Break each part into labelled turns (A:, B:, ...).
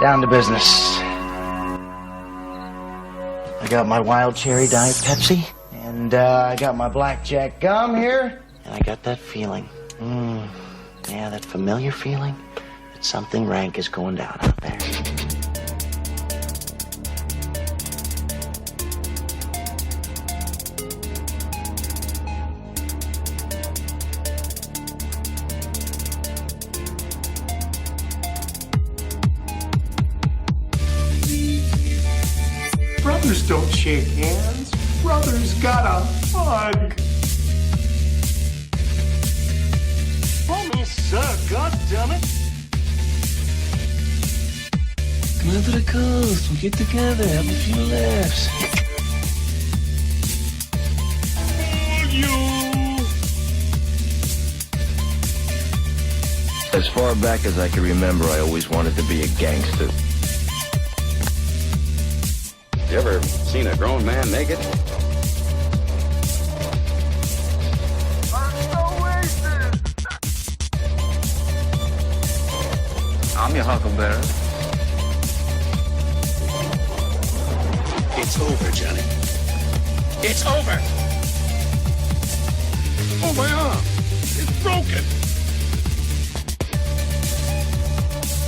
A: Down to business. I got my wild cherry Diet Pepsi, and I got my blackjack gum here, and I got that feeling. Yeah, that familiar feeling that something rank is going down out there.
B: Brothers don't shake hands. Brothers gotta hug.
C: Homie, sir, goddammit.
D: Come out to the coast, we'll get together, have a few laughs.
E: As far back as I can remember, I always wanted to be a gangster.
F: You ever seen a grown man naked?
E: I'm your huckleberry.
C: It's over, Johnny. It's over! Oh, my arm! It's broken!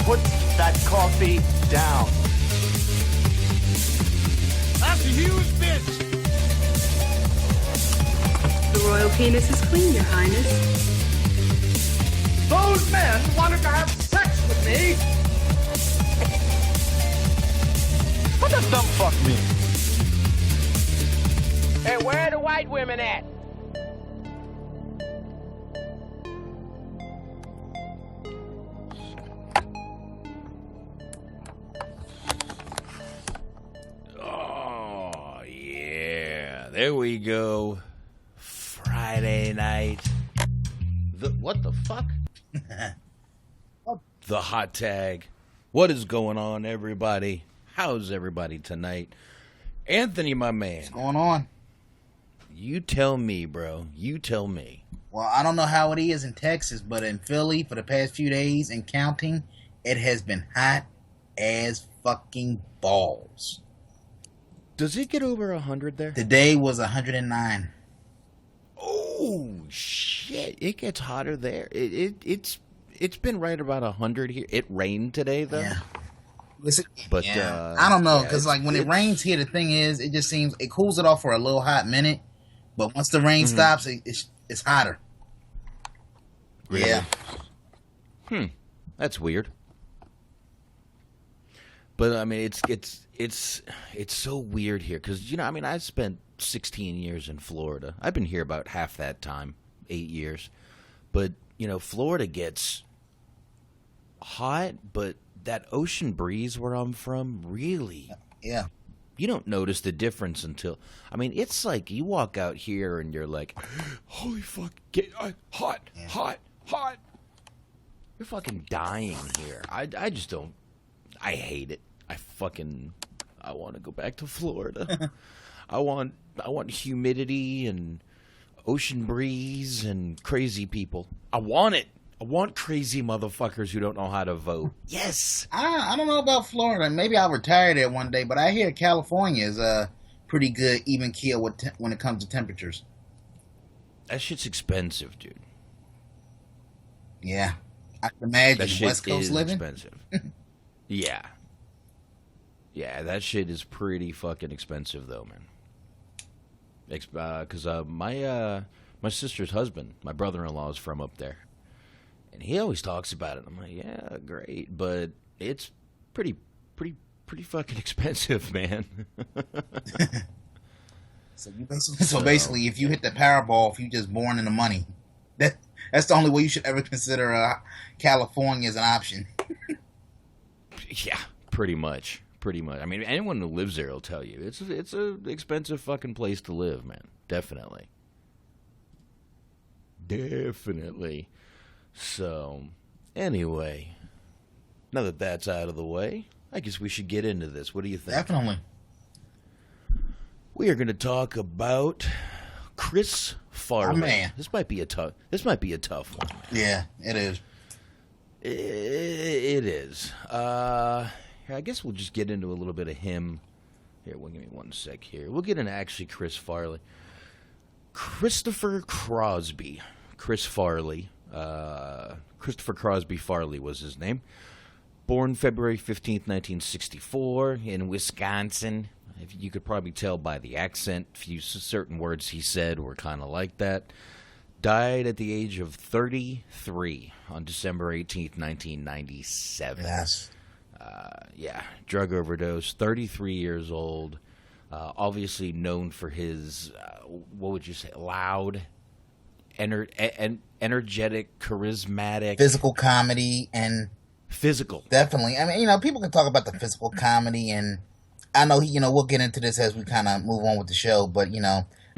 B: Put that coffee down.
C: After you, bitch!
G: The royal penis is clean, Your Highness.
B: Those men wanted to have sex with me.
C: What does dumb fuck mean?
H: Hey, where are the white women at?
D: Oh, yeah. There we go. Friday night. What the fuck? The hot tag. What is going on, everybody? How's everybody tonight? Anthony, my man.
I: What's going on?
D: You tell me, bro. You tell me.
I: Well, I don't know how it is in Texas, but in Philly for the past few days and counting, it has been hot as fucking balls.
D: Does it get over 100 there?
I: Today was 109.
D: Oh, shit. It gets hotter there. It's been right about 100 here. It rained today, though.
I: Yeah. Listen,
D: but
I: yeah. I don't know, because like when it rains here, the thing is, it just seems it cools it off for a little hot minute, but once the rain stops, it's hotter.
D: Really?
I: Yeah.
D: That's weird. But I mean, it's so weird here because I spent 16 years in Florida. I've been here about half that time, 8 years. But Florida gets hot, but that ocean breeze where I'm from, really,
I: yeah.
D: You don't notice the difference until it's like you walk out here and you're like, holy fuck, hot. You're fucking dying here. I just don't. I hate it. I want to go back to Florida. I want humidity and ocean breeze and crazy people. I want it. I want crazy motherfuckers who don't know how to vote. Yes.
I: I don't know about Florida. Maybe I'll retire there one day, but I hear California is pretty good, even keel when it comes to temperatures.
D: That shit's expensive, dude.
I: Yeah. I can imagine
D: that shit
I: West Coast
D: is
I: living.
D: Expensive. Yeah. Yeah, that shit is pretty fucking expensive, though, man. Because my sister's husband, my brother-in-law, is from up there, and he always talks about it. I'm like, yeah, great, but it's pretty fucking expensive, man.
I: So basically, if you hit the Powerball, if you just born in the money, that's the only way you should ever consider California as an option.
D: Yeah, pretty much. I mean, anyone who lives there will tell you it's a expensive fucking place to live, man. Definitely. So, anyway, now that that's out of the way, I guess we should get into this. What do you think?
I: Definitely.
D: We are going to talk about Chris Farley.
I: Oh, man.
D: This might be a tough one, man.
I: Yeah, it is.
D: It is. I guess we'll just get into a little bit of him. Here, well, give me one sec here. We'll get into actually Chris Farley. Christopher Crosby. Chris Farley. Christopher Crosby Farley was his name. Born February 15th, 1964, in Wisconsin. If you could probably tell by the accent, certain words he said were kind of like that. Died at the age of 33 on December 18th, 1997.
I: Yes.
D: Yeah, drug overdose, 33 years old. Obviously known for his, what would you say, loud, energetic, charismatic.
I: Physical comedy and...
D: Physical.
I: Definitely. I mean, people can talk about the physical comedy, and I know, we'll get into this as we kind of move on with the show, but,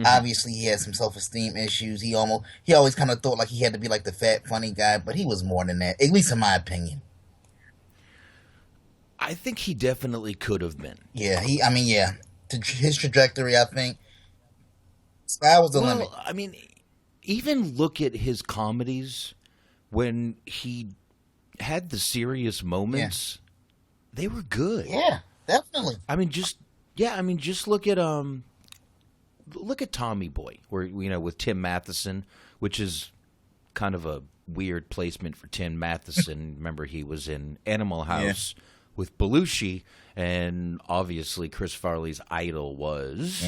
I: obviously he had some self-esteem issues. He always kind of thought like he had to be like the fat, funny guy, but he was more than that, at least in my opinion.
D: I think he definitely could have been.
I: Yeah, his trajectory, I think, sky was the limit.
D: I mean, even look at his comedies when he had the serious moments. Yeah. They were good.
I: Yeah, definitely.
D: I mean, just look at Tommy Boy, where with Tim Matheson, which is kind of a weird placement for Tim Matheson. Remember, he was in Animal House with Belushi, and obviously Chris Farley's idol was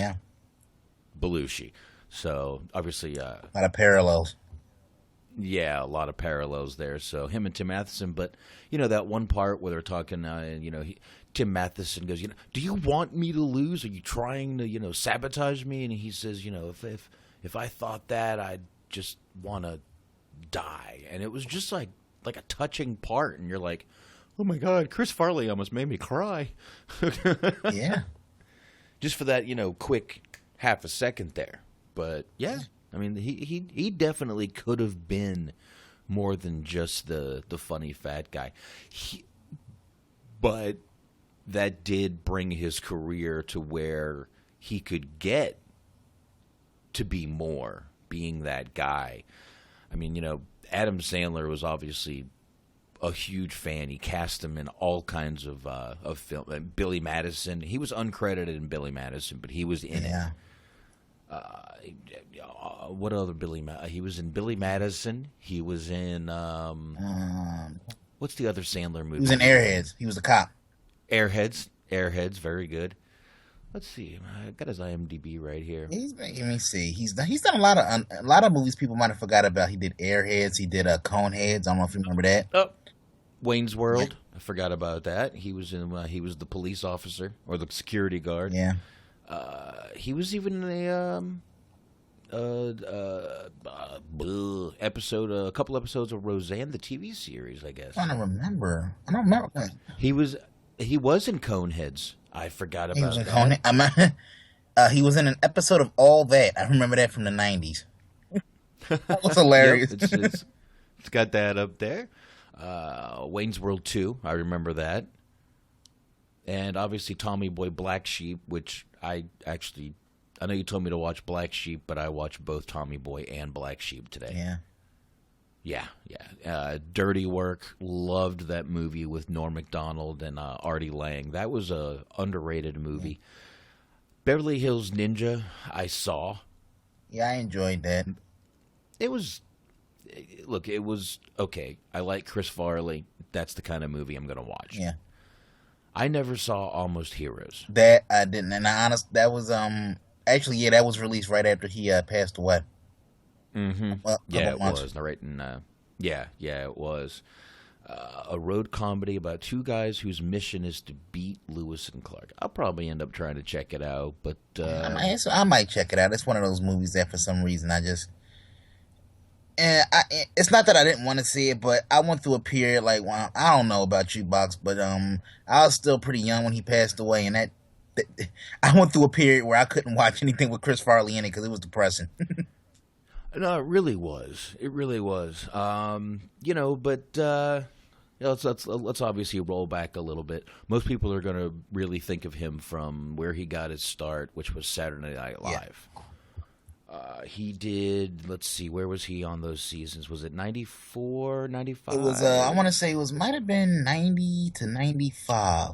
D: Belushi. So obviously,
I: a lot of parallels.
D: Yeah, a lot of parallels there. So him and Tim Matheson, but that one part where they're talking, Tim Matheson goes, do you want me to lose? Are you trying to, sabotage me? And he says, if I thought that, I'd just want to die. And it was just like a touching part, and you're like, oh my God, Chris Farley almost made me cry.
I: Yeah,
D: just for that, quick half a second there. But yeah. I mean, he definitely could have been more than just the funny fat guy. But that did bring his career to where he could get to be more, being that guy. I mean, Adam Sandler was obviously a huge fan. He cast him in all kinds of film. Billy Madison, he was uncredited in Billy Madison, but he was in it. What other Billy? He was in Billy Madison. He was in what's the other Sandler movie?
I: He was in Airheads. He was a cop.
D: Airheads, very good. Let's see. I got his IMDb right here.
I: Let me see. He's done a lot of movies people might have forgot about. He did Airheads. He did Coneheads. I don't know if you remember that.
D: Oh, Wayne's World. I forgot about that. He was in. He was the police officer or the security guard.
I: Yeah.
D: He was even in a couple episodes of Roseanne, the TV series, I guess.
I: I don't remember.
D: He was in Coneheads. I forgot about
I: that. He was in an episode of All That. I remember that from the 90s. That was hilarious.
D: Yep, it's got that up there. Wayne's World 2, I remember that. And obviously Tommy Boy Black Sheep, which I know you told me to watch Black Sheep, but I watched both Tommy Boy and Black Sheep today. Yeah. Dirty Work. Loved that movie with Norm Macdonald and Artie Lang. That was a underrated movie. Yeah. Beverly Hills Ninja, I saw.
I: Yeah, I enjoyed that.
D: It was okay. I like Chris Farley. That's the kind of movie I'm going to watch.
I: Yeah.
D: I never saw Almost Heroes.
I: That I didn't, and that was that was released right after he passed away.
D: Mm-hmm. It was. Right in, it was a road comedy about two guys whose mission is to beat Lewis and Clark. I'll probably end up trying to check it out, but
I: I might check it out. It's one of those movies that for some reason it's not that I didn't want to see it, but I went through a period I don't know about you, Box, but I was still pretty young when he passed away, and I went through a period where I couldn't watch anything with Chris Farley in it because it was depressing.
D: No, it really was. It really was. Let's obviously roll back a little bit. Most people are going to really think of him from where he got his start, which was Saturday Night Live. Yeah. He did, let's see, where was he on those seasons? Was it 94, 95?
I: It was, I want to say might have been 90 to 95.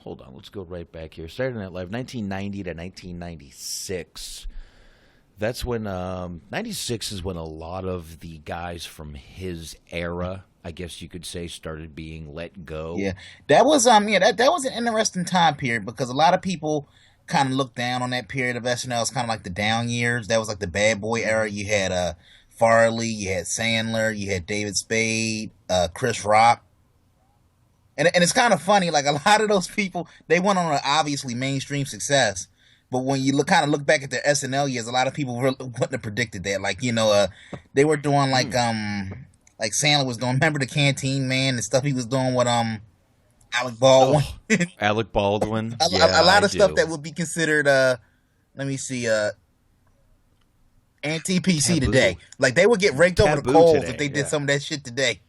D: hold on, let's go right back here. Saturday Night Live, 1990 to 1996. That's when 96 is when a lot of the guys from his era, I guess you could say, started being let go.
I: Yeah, that was that was an interesting time period because a lot of people kind of looked down on that period of SNL. It's kind of like the down years. That was like the bad boy era. You had Farley, you had Sandler, you had David Spade, Chris Rock. And it's kind of funny, like a lot of those people, they went on an obviously mainstream success. But when you kind of look back at their SNL years, a lot of people wouldn't have predicted that. Like, they were doing like Sandler was doing, remember the Canteen Man and stuff he was doing with Alec Baldwin?
D: Oh, Alec Baldwin.
I: a lot of stuff that would be considered, let me see, anti-PC today. Like, they would get raked over the coals if they did some of that shit today.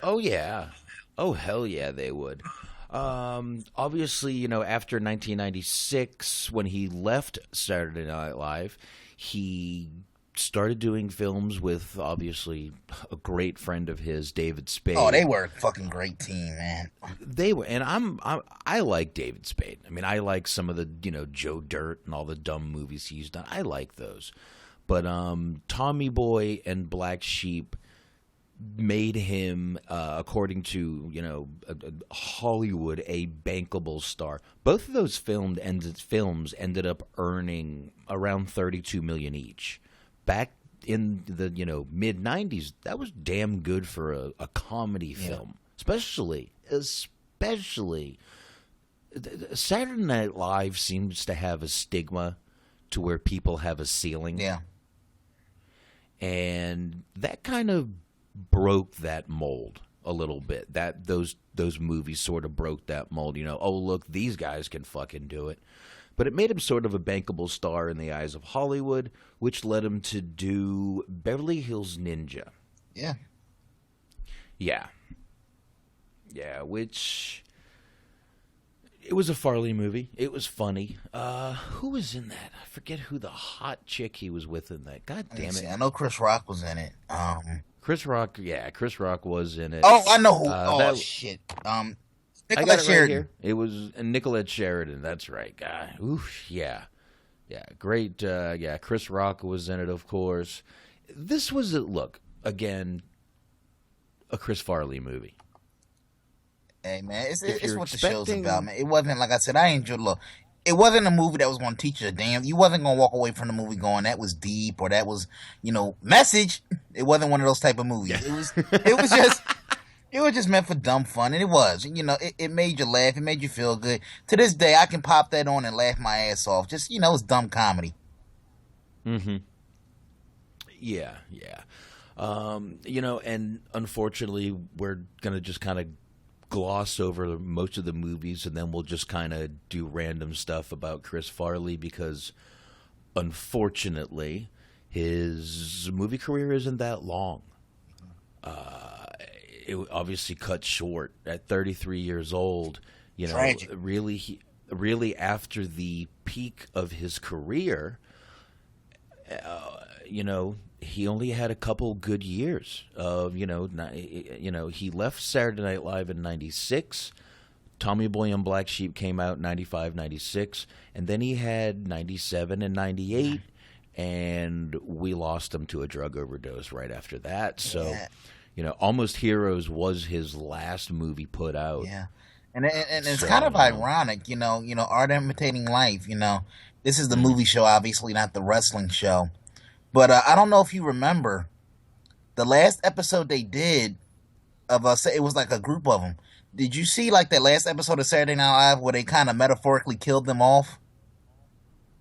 D: Oh, yeah. Oh, hell yeah, they would. Obviously, after 1996, when he left Saturday Night Live, he started doing films with, obviously, a great friend of his, David Spade.
I: Oh, they were a fucking great team, man.
D: They were, and I like David Spade. I mean, I like some of the, Joe Dirt and all the dumb movies he's done. I like those. But Tommy Boy and Black Sheep made him, according to Hollywood, a bankable star. Both of those films ended up earning around $32 million each. Back in the mid '90s, that was damn good for a comedy film, especially. Saturday Night Live seems to have a stigma to where people have a ceiling.
I: Yeah,
D: and that kind of broke that mold a little bit. That those movies sort of broke that mold. Oh, look, these guys can fucking do it. But it made him sort of a bankable star in the eyes of Hollywood, which led him to do Beverly Hills Ninja.
I: Yeah.
D: Yeah, which it was a Farley movie. It was funny. Who was in that? I forget who the hot chick he was with in that. God damn it.
I: I know Chris Rock was in it.
D: Chris Rock was in it.
I: Oh, I know who. Shit.
D: I got it right here. It was Nicolette Sheridan. That's right, guy. Oof, yeah, great. Chris Rock was in it, of course. This was again, a Chris Farley movie.
I: Hey man, it's what the show's about, man. It wasn't, like I said, I enjoyed it wasn't a movie that was going to teach you a damn. You wasn't going to walk away from the movie going, that was deep or that was, message. It wasn't one of those type of movies. It was just meant for dumb fun, and it was. It made you laugh. It made you feel good. To this day, I can pop that on and laugh my ass off. Just, it's dumb comedy.
D: Mm-hmm. Yeah. And unfortunately, we're going to just kind of gloss over most of the movies, and then we'll just kind of do random stuff about Chris Farley because, unfortunately, his movie career isn't that long. It obviously cut short at 33 years old.
I: Tragic.
D: Really after the peak of his career, he only had a couple good years of, he left Saturday Night Live in 96. Tommy Boy and Black Sheep came out in 95, 96. And then he had 97 and 98. And we lost him to a drug overdose right after that. So...
I: Yeah.
D: Almost Heroes was his last movie put out.
I: Yeah, and it's kind of ironic, art imitating life. This is the movie show, obviously not the wrestling show. But I don't know if you remember the last episode they did of it was like a group of them. Did you see like that last episode of Saturday Night Live where they kind of metaphorically killed them off?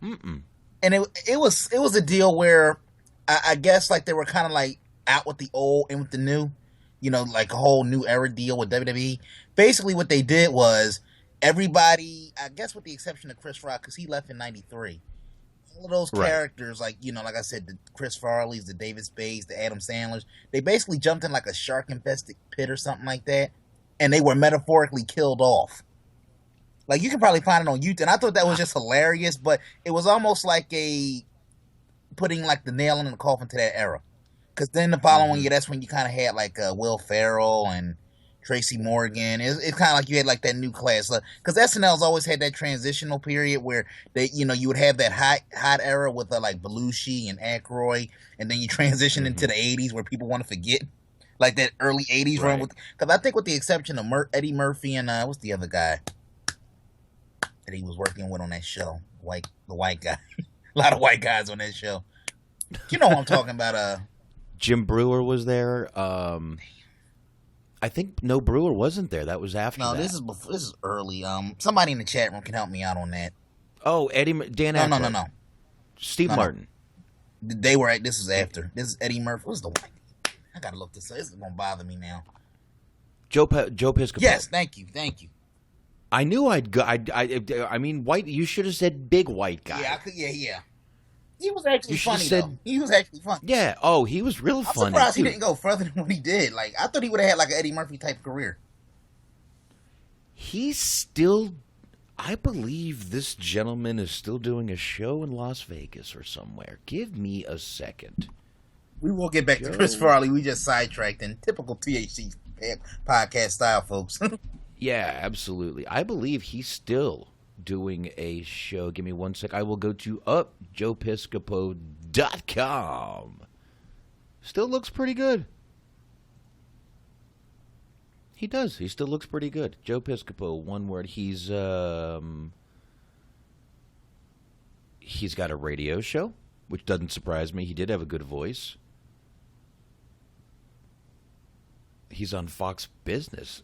D: Mm-mm.
I: And it was a deal where I guess like they were kind of like out with the old and with the new, like a whole new era deal with WWE. Basically what they did was everybody, I guess with the exception of Chris Rock, because he left in 93, all of those characters, like, like I said, the Chris Farleys, the David Spades, the Adam Sandlers, they basically jumped in like a shark-infested pit or something like that, and they were metaphorically killed off. Like, you can probably find it on YouTube, and I thought that was just hilarious, but it was almost like putting like the nail in the coffin to that era. Because then the following year, that's when you kind of had like Will Ferrell and Tracy Morgan. It's kind of like you had like that new class, because SNL's always had that transitional period where you would have that hot era with like Belushi and Aykroyd, and then you transition into the '80s where people want to forget like that early '80s run. Because I think with the exception of Eddie Murphy and what's the other guy that he was working with on that show, the white guy, a lot of white guys on that show. You know what I'm talking about?
D: Jim Brewer was there. I think no, Brewer wasn't there. That was after.
I: No,
D: that.
I: this is early. Somebody in the chat room can help me out on that.
D: Oh, Dan Aykroyd.
I: No.
D: Steve Martin.
I: No. They were. This is after. This is Eddie Murphy. What's the one? I gotta look this up. This is gonna bother me now.
D: Joe Piscopo.
I: Yes, thank you.
D: I knew I'd go. I mean, white. You should have said big white guy.
I: Yeah, I could. Yeah. He was actually funny, though. He was actually funny.
D: Yeah. Oh, he was real funny.
I: I'm surprised he didn't go further than what he did. Like, I thought he would have had like an Eddie Murphy type career.
D: He's still. I believe this gentleman is still doing a show in Las Vegas or somewhere. Give me a second.
I: We will get back to Chris Farley. We just sidetracked in typical THT podcast style, folks.
D: Yeah, absolutely. I believe he's still doing a show. Give me one sec. I will go to joepiscopo.com. Still looks pretty good. He does. He still looks pretty good. Joe Piscopo, one word. He's got a radio show, which doesn't surprise me. He did have a good voice. He's on Fox Business.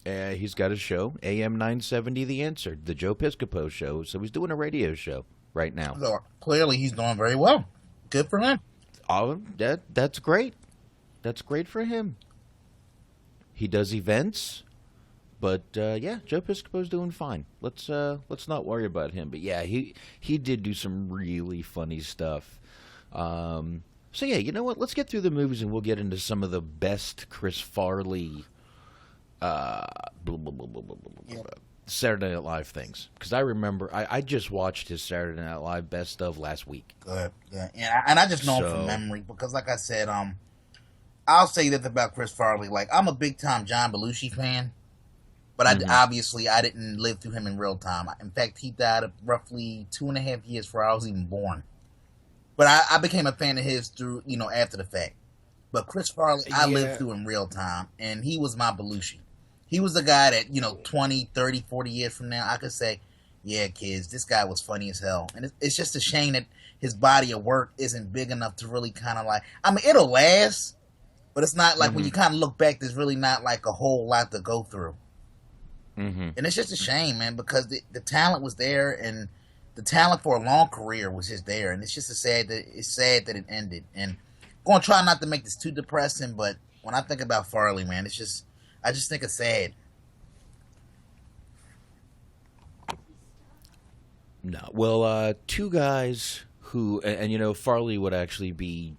D: He's got a show, AM 970, The Answer, the Joe Piscopo Show. So he's doing a radio show right now.
I: So clearly, he's doing very well. Good for him.
D: Oh, that's great. That's great for him. He does events, but yeah, Joe Piscopo's doing fine. Let's not worry about him. But yeah, he did do some really funny stuff. So yeah, you know what? Let's get through the movies and we'll get into some of the best Chris Farley Saturday Night Live things, because I remember I just watched his Saturday Night Live best of last week.
I: Good, yeah, and I just know him from memory because, like I said, I'll say this about Chris Farley: like, I'm a big time John Belushi fan, but obviously I didn't live through him in real time. In fact, he died roughly 2.5 years before I was even born. But I became a fan of his through after the fact. But Chris Farley, I lived through in real time, and he was my Belushi. He was the guy that, 20, 30, 40 years from now, I could say, yeah, kids, this guy was funny as hell. And it's just a shame that his body of work isn't big enough to really kind of like, I mean, it'll last, but it's not like when you kind of look back, there's really not like a whole lot to go through. And it's just a shame, man, because the talent was there, and the talent for a long career was just there. And it's just sad that it ended. And I'm going to try not to make this too depressing, but when I think about Farley, man, I just think it's sad.
D: No. Well, two guys who, and Farley would actually be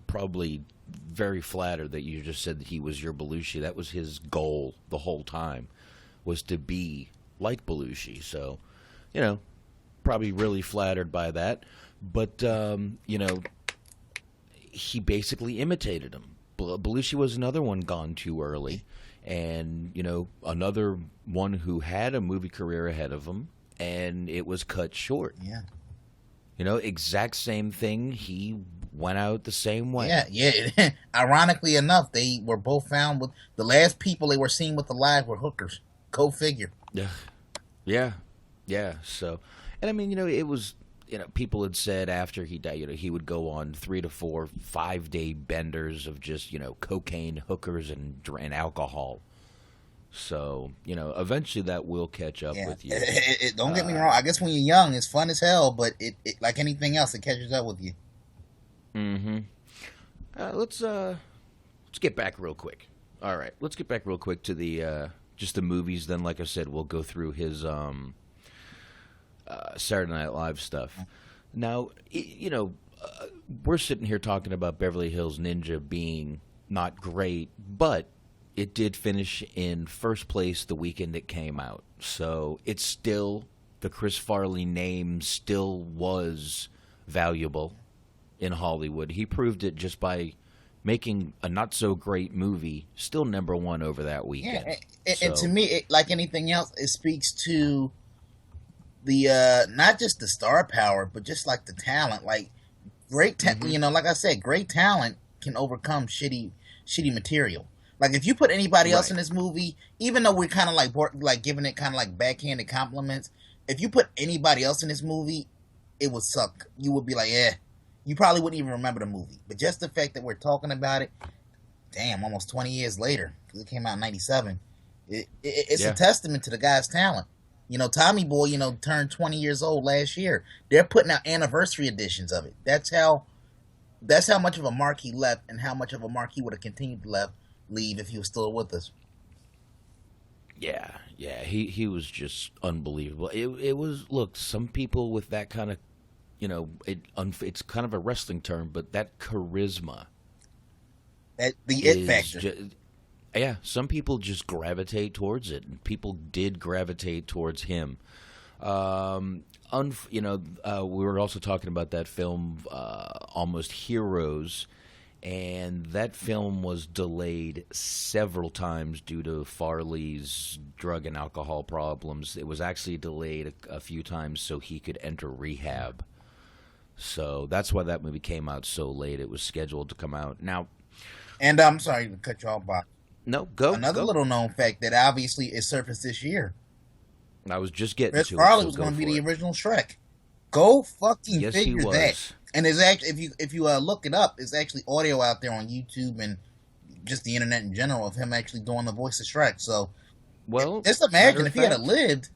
D: probably very flattered that you just said that he was your Belushi. That was his goal the whole time, was to be like Belushi. So, probably really flattered by that. But, he basically imitated him. Belushi was another one gone too early. And, another one who had a movie career ahead of him, and it was cut short.
I: Yeah.
D: Exact same thing. He went out the same way.
I: Yeah. Ironically enough, they were both found with the last people they were seen with alive were hookers. Go figure.
D: Yeah. So, and I mean, it was, people had said after he died, he would go on 3 to 4, 5-day benders of just, cocaine, hookers, and alcohol. So, eventually that will catch up with you.
I: Don't get me wrong. I guess when you're young, it's fun as hell, but it like anything else, it catches up with you.
D: Let's get back real quick. All right, let's get back real quick to the just the movies. Then, like I said, we'll go through his Saturday Night Live stuff. Now, we're sitting here talking about Beverly Hills Ninja being not great, but it did finish in first place the weekend it came out. So it's still, the Chris Farley name still was valuable in Hollywood. He proved it just by making a not so great movie, still #1 over that weekend.
I: Yeah, and to me, like anything else, it speaks to the not just the star power, but just like the talent. Like great, you know, like I said, great talent can overcome shitty material. Like if you put anybody else in this movie, even though we're kind of like giving it kind of like backhanded compliments, if you put anybody else in this movie, it would suck. You would be like, you probably wouldn't even remember the movie. But just the fact that we're talking about it, damn, almost 20 years later, because it came out in 97, it's a testament to the guy's talent. You know, Tommy Boy, you know, turned 20 years old last year. They're putting out anniversary editions of it. That's how much of a mark he left, and how much of a mark he would have continued to leave if he was still with us.
D: Yeah, he was just unbelievable. It was, look, some people with that kind of, you know, it's kind of a wrestling term, but that charisma,
I: the it factor.
D: Some people just gravitate towards it, and people did gravitate towards him. We were also talking about that film, Almost Heroes, and that film was delayed several times due to Farley's drug and alcohol problems. It was actually delayed a few times so he could enter rehab. So that's why that movie came out so late. It was scheduled to come out now.
I: And I'm sorry to cut you off, Bob.
D: No, go.
I: Another little known fact that obviously is surfaced this year.
D: I was just getting
I: Chris
D: to
I: Farley
D: it.
I: was going to be the original Shrek. Go fucking figure that. And there's actually, if you look it up, there's actually audio out there on YouTube and just the internet in general of him actually doing the voice of Shrek. So,
D: well,
I: just imagine if he had lived,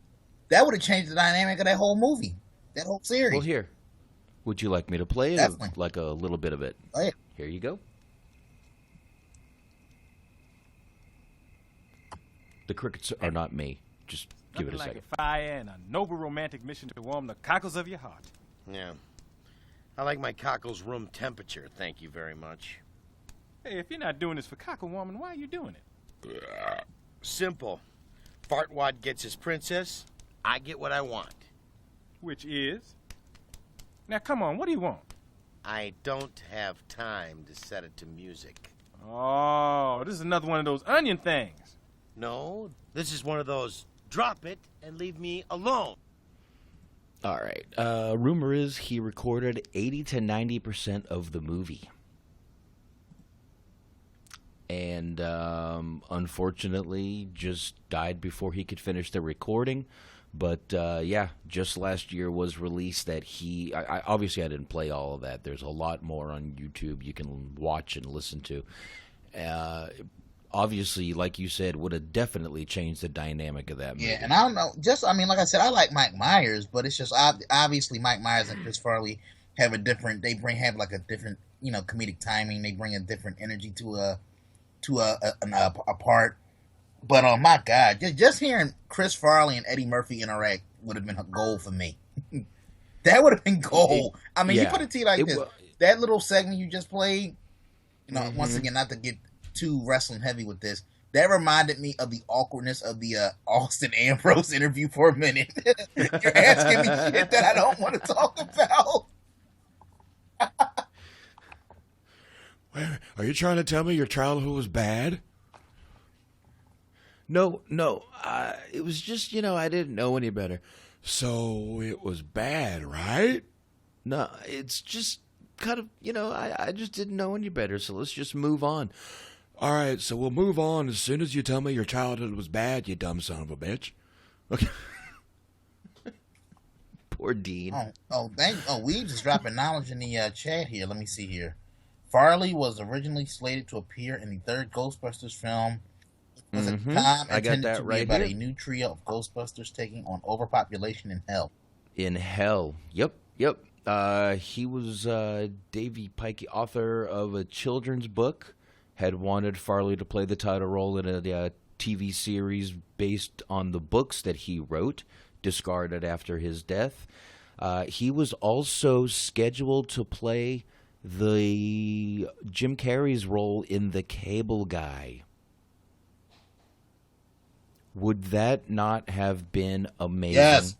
I: that would have changed the dynamic of that whole movie, that whole series.
D: Well, here, would you like me to play it?
I: Definitely.
D: Like a little bit of it.
I: Play it.
D: Here you go. The crickets are not me. Just give it a second.
J: Like a fire and a noble romantic mission to warm the cockles of your heart.
C: Yeah. I like my cockles room temperature, thank you very much.
J: Hey, if you're not doing this for cockle warming, why are you doing it?
C: Simple. Fartwad gets his princess, I get what I want.
J: Which is? Now, come on, what do you want?
C: I don't have time to set it to music.
J: Oh, this is another one of those onion things.
C: No, this is one of those drop it and leave me alone.
D: All right. Rumor is he recorded 80 to 90% of the movie. And unfortunately just died before he could finish the recording. But just last year was released that obviously I didn't play all of that. There's a lot more on YouTube you can watch and listen to. Obviously, like you said, would have definitely changed the dynamic of that movie.
I: Yeah, and I don't know. Like I said, I like Mike Myers, but it's just obviously Mike Myers and Chris Farley have a different comedic timing. They bring a different energy to a part. But my God, just hearing Chris Farley and Eddie Murphy interact would have been a goal for me. That would have been gold. I mean, you put it to you like this: that little segment you just played. You know, once again, not to get too wrestling heavy with this, that reminded me of the awkwardness of the Austin Ambrose interview for a minute. You're asking me shit that I don't want to talk about.
C: Are you trying to tell me your childhood was bad?
D: No. It was just, I didn't know any better.
C: So it was bad, right?
D: No, it's just kind of, I just didn't know any better, so let's just move on.
C: All right, so we'll move on as soon as you tell me your childhood was bad, you dumb son of a bitch. Okay.
D: Poor Dean.
I: Weebs is dropping knowledge in the chat here. Let me see here. Farley was originally slated to appear in the third Ghostbusters film. It was at the time intended to be about a new trio of Ghostbusters taking on overpopulation in hell.
D: In hell. Yep. He was Davey Pikey, author of a children's book, had wanted Farley to play the title role in a TV series based on the books that he wrote, discarded after his death. He was also scheduled to play the Jim Carrey's role in The Cable Guy. Would that not have been amazing?
I: Yes.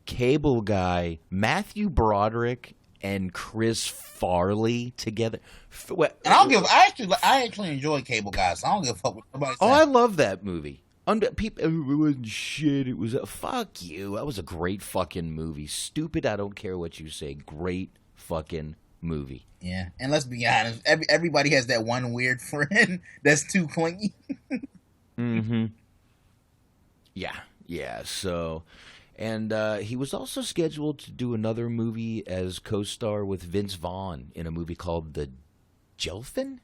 D: Cable Guy, Matthew Broderick and Chris Farley together.
I: And I actually enjoy Cable Guys. So I don't give a fuck what nobody says.
D: Oh, I love that movie. People, it wasn't shit. It was fuck you. That was a great fucking movie. Stupid. I don't care what you say. Great fucking movie.
I: Yeah, and let's be honest. Everybody has that one weird friend that's too clingy.
D: Mm-hmm. Yeah. So, and he was also scheduled to do another movie as co-star with Vince Vaughn in a movie called The Gelfin.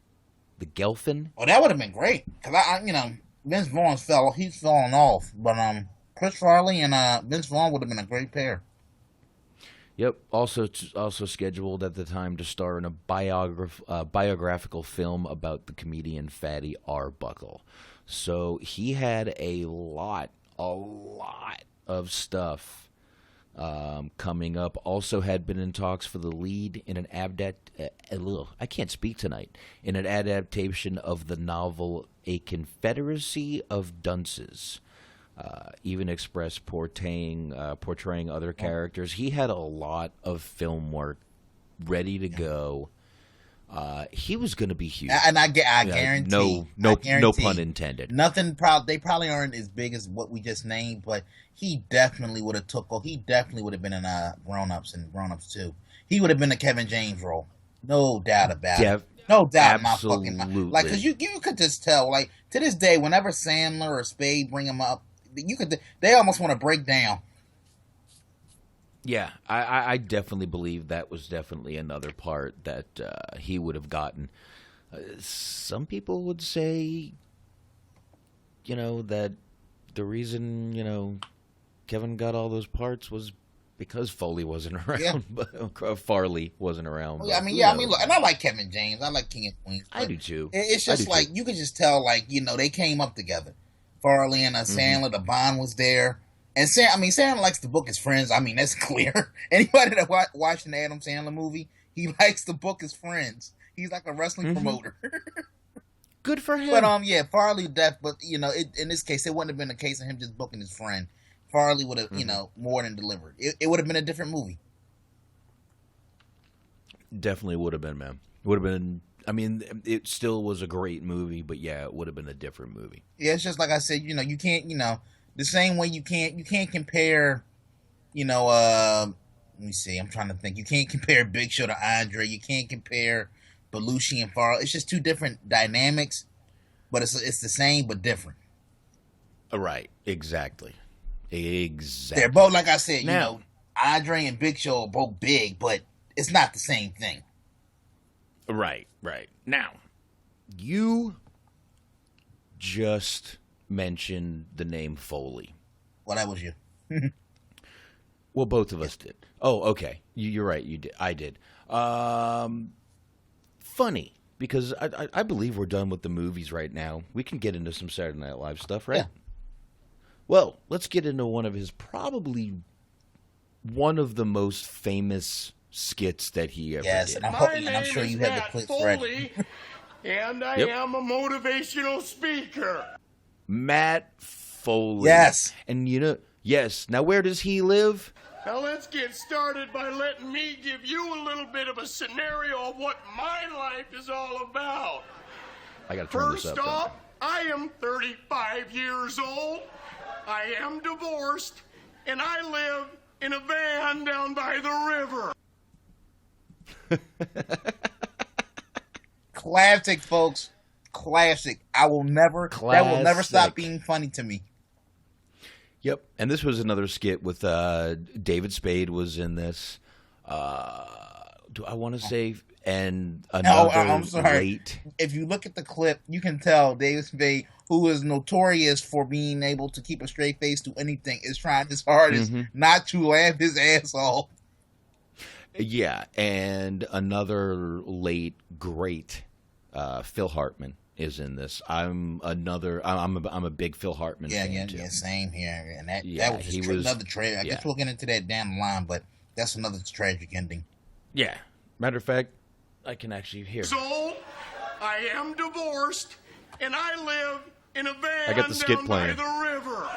I: Oh, that would have been great because Vince Vaughn's he's fallen off, but Chris Farley and Vince Vaughn would have been a great pair.
D: Yep. Also scheduled at the time to star in a biographical film about the comedian Fatty Arbuckle. So he had a lot of stuff coming up. Also had been in talks for the lead in an I can't speak tonight. In an adaptation of the novel A Confederacy of Dunces. Even expressed portraying other characters. He had a lot of film work ready to go. He was going to be huge,
I: and I guarantee,
D: no pun intended.
I: They probably aren't as big as what we just named, but he definitely would have He definitely would have been in Grown Ups and Grown Ups 2. He would have been the Kevin James role, no doubt about it. No doubt in my fucking mind. Like, because you could just tell, like, to this day, whenever Sandler or Spade bring him up, they almost want to break down.
D: Yeah, I definitely believe that was definitely another part that he would have gotten. Some people would say, that the reason, Kevin got all those parts was because Foley wasn't around, but Farley wasn't around.
I: Look, and I like Kevin James. I like King and Queens.
D: I do too.
I: It's just like, you could just tell, like, they came up together. Farley and Sandler, the bond was there. And Sandler likes to book his friends. I mean, that's clear. Anybody that watched an Adam Sandler movie, he likes to book his friends. He's like a wrestling promoter.
D: Good for him.
I: But Farley but in this case, it wouldn't have been a case of him just booking his friend. Farley would have, more than delivered. It would have been a different movie.
D: Definitely would have been, man. Would have been. I mean, it still was a great movie, but yeah, it would have been a different movie.
I: Yeah, it's just like I said, you can't, the same way you can't compare, let me see, I'm trying to think. You can't compare Big Show to Andre. You can't compare Belushi and Farley. It's just two different dynamics, but it's the same but different.
D: Right, exactly.
I: They're both, like I said, Andre and Big Show are both big, but it's not the same thing.
D: Right. Now, you just mentioned the name Foley.
I: Well, that was you.
D: Well, both of us did. Oh, okay. You're right. You did. I did. Funny, because I believe we're done with the movies right now. We can get into some Saturday Night Live stuff, right?
I: Yeah.
D: Well, let's get into probably one of the most famous skits that he ever did.
I: And I'm sure you have the clips ready.
B: And I am a motivational speaker.
D: Matt Foley.
I: Yes.
D: And yes. Now, where does he live?
B: Now, let's get started by letting me give you a little bit of a scenario of what my life is all about.
D: I got to turn this up.
B: First off, I am 35 years old. I am divorced. And I live in a van down by the river.
I: Classic, folks. Classic. That will never stop being funny to me.
D: Yep. And this was another skit with David Spade was in this. Do I want to say and another
I: I'm sorry.
D: late.
I: If you look at the clip, you can tell David Spade, who is notorious for being able to keep a straight face to anything, is trying his hardest not to laugh his ass off.
D: Yeah, and another late great Phil Hartman is in this. I'm a big Phil Hartman fan too.
I: Yeah, same here. And that was just another tragic. I guess we'll get into that down the line, but that's another tragic ending.
D: Yeah. Matter of fact, I can actually hear.
B: So, I am divorced, and I live in a van
D: I got the skit
B: down
D: playing.
B: by the river.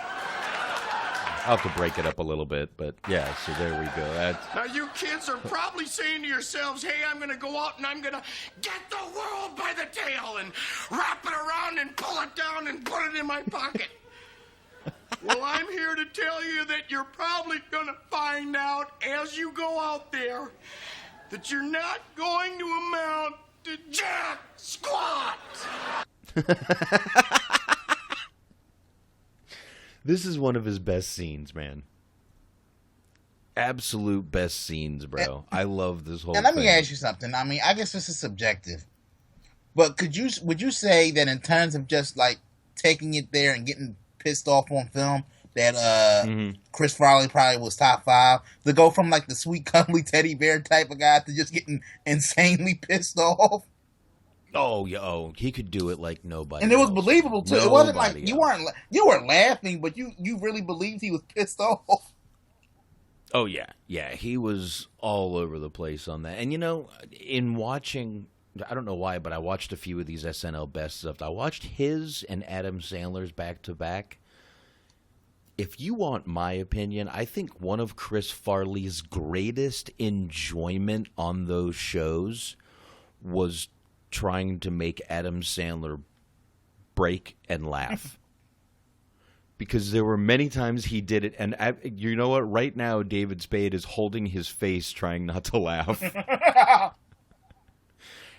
D: I'll have to break it up a little bit, but yeah, so there we go.
B: Now, you kids are probably saying to yourselves, hey, I'm going to go out and I'm going to get the world by the tail and wrap it around and pull it down and put it in my pocket. Well, I'm here to tell you that you're probably going to find out as you go out there that you're not going to amount to jack squat.
D: This is one of his best scenes, man. Absolute best scenes, bro. I love this whole
I: thing. And let me ask you something. I mean, I guess this is subjective. But would you say that in terms of just like taking it there and getting pissed off on film, that Chris Farley probably was top 5, to go from like the sweet, cuddly teddy bear type of guy to just getting insanely pissed off?
D: Oh, yeah, he could do it like nobody.
I: And it was believable too. It wasn't like you weren't laughing, but you really believed he was pissed off.
D: Oh yeah, he was all over the place on that. And in watching, I don't know why, but I watched a few of these SNL best stuff. I watched his and Adam Sandler's back to back. If you want my opinion, I think one of Chris Farley's greatest enjoyment on those shows was trying to make Adam Sandler break and laugh. Because there were many times he did it, and you know what? Right now, David Spade is holding his face, trying not to laugh.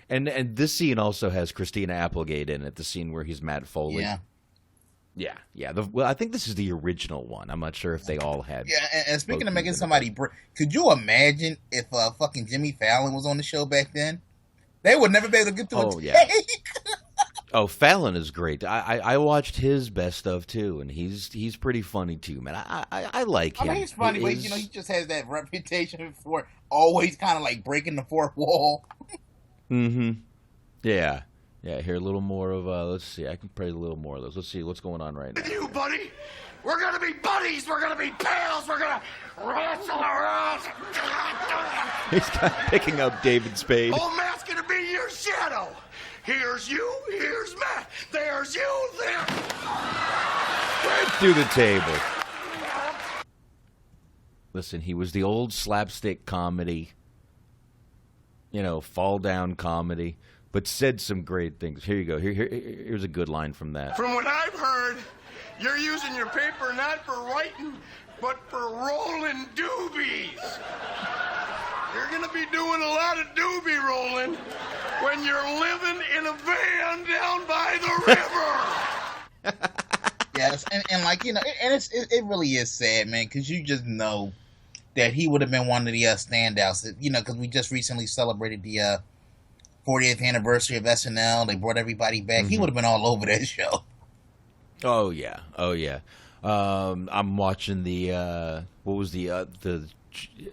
D: and this scene also has Christina Applegate in it, the scene where he's Matt Foley. Yeah. Well, I think this is the original one. I'm not sure if they all had.
I: Yeah, and speaking of making somebody break, could you imagine if fucking Jimmy Fallon was on the show back then? They would never be able to get through a take.
D: Yeah. Oh, Fallon is great. I watched his best of too, and he's pretty funny too, man. I like him.
I: I mean, he's funny, but he just has that reputation for always kind of like breaking the fourth wall.
D: Mm-hmm. Yeah. Here a little more of let's see. I can play a little more of those. Let's see what's going on right now.
B: With you, buddy. We're gonna be buddies. We're gonna be pals. We're gonna wrestle around.
D: He's picking up David Spade.
B: Old Matt's gonna be your shadow. Here's you, here's Matt. There's you, there.
D: Right through the table. Listen, he was the old slapstick comedy, fall down comedy, but said some great things. Here you go. Here's a good line from that.
B: From what I've heard, you're using your paper not for writing, but for rolling doobies. You're going to be doing a lot of doobie rolling when you're living in a van down by the river.
I: Yes, and like, and it really is sad, man, because you just know that he would have been one of the standouts, because we just recently celebrated the 40th anniversary of SNL. They brought everybody back. Mm-hmm. He would have been all over that show.
D: Oh yeah. I'm watching the what was the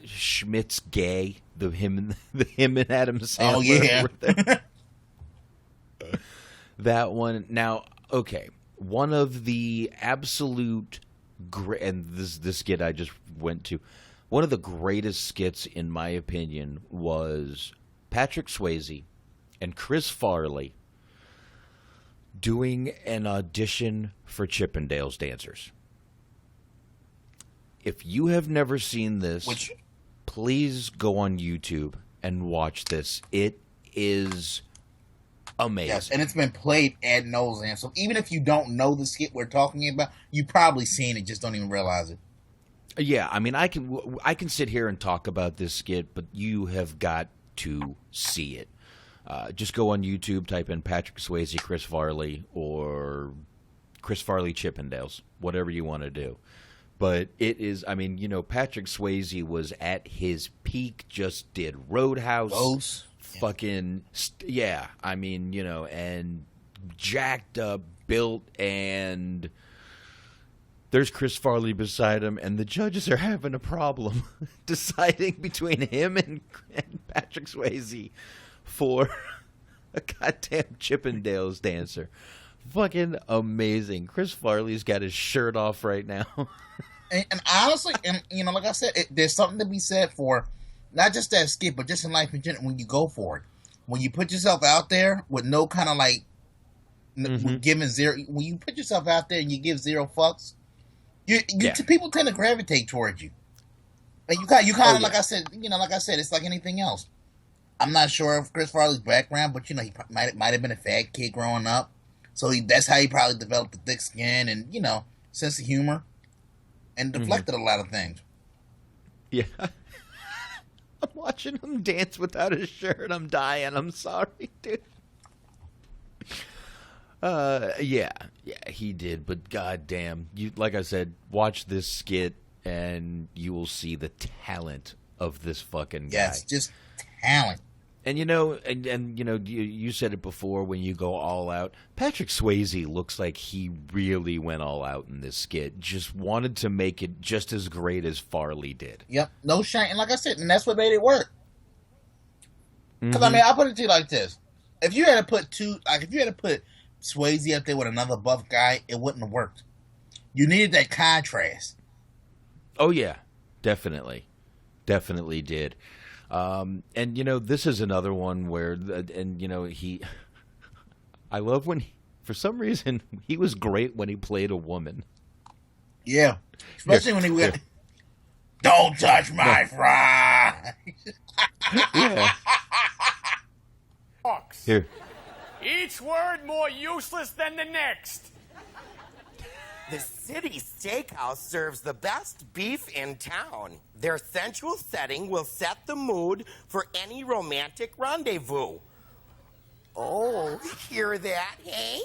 D: Schmidt's Gay, him and Adam Sandler.
I: Oh yeah.
D: That one. Now, okay, one of the absolute great, and this skit I just went to, one of the greatest skits in my opinion was Patrick Swayze and Chris Farley doing an audition for Chippendales dancers. If you have never seen this, please go on YouTube and watch this. It is amazing.
I: Yes, and it's been played ad nauseam. So even if you don't know the skit we're talking about, you've probably seen it, just don't even realize it.
D: Yeah, I mean, I can sit here and talk about this skit, but you have got to see it. Just go on YouTube, type in Patrick Swayze, Chris Farley, or Chris Farley Chippendales, whatever you want to do. But it is, I mean, Patrick Swayze was at his peak, just did Roadhouse. Fucking, yeah, I mean, and jacked up, built, and there's Chris Farley beside him, and the judges are having a problem deciding between him and Patrick Swayze for a goddamn Chippendales dancer. Fucking amazing. Chris Farley's got his shirt off right now.
I: and honestly, like I said, there's something to be said for not just that skit, but just in life in general, when you go for it. When you put yourself out there with no kind of giving zero, when you put yourself out there and you give zero fucks, People tend to gravitate towards you. And you kind of like I said, it's like anything else. I'm not sure of Chris Farley's background, but he might have been a fat kid growing up, so that's how he probably developed the thick skin and sense of humor, and deflected a lot of things.
D: Yeah. I'm watching him dance without his shirt. I'm dying. I'm sorry, dude. Yeah, he did. But goddamn, like I said, watch this skit and you will see the talent of this fucking guy.
I: Yes, just talent.
D: And you said it before, when you go all out, Patrick Swayze looks like he really went all out in this skit. Just wanted to make it just as great as Farley did.
I: Yep, no shame. And like I said, and that's what made it work. Because I put it to you like this: if you had to put Swayze up there with another buff guy, it wouldn't have worked. You needed that contrast.
D: Oh yeah, definitely did. And this is another one where, I love when for some reason he was great when he played a woman.
I: Yeah, especially when he went, "Don't touch my fries."
D: Yeah. Here.
H: Each word more useless than the next.
B: The City Steakhouse serves the best beef in town. Their sensual setting will set the mood for any romantic rendezvous. Oh, hear that, hey?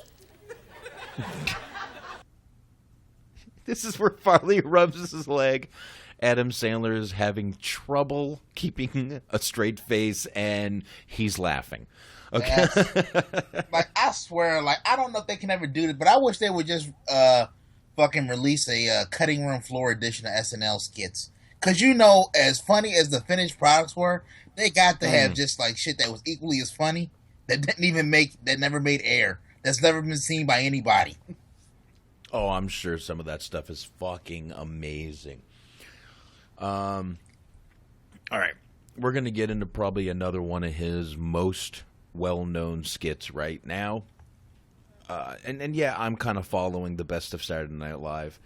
D: This is where Farley rubs his leg. Adam Sandler is having trouble keeping a straight face, and he's laughing. Okay.
I: Like, I swear, I don't know if they can ever do this, but I wish they would just fucking release a cutting room floor edition of SNL skits. Because as funny as the finished products were, they got to have just shit that was equally as funny that never made air. That's never been seen by anybody.
D: Oh, I'm sure some of that stuff is fucking amazing. All right. We're going to get into probably another one of his most well-known skits right now. And yeah, I'm kind of following the best of Saturday Night Live,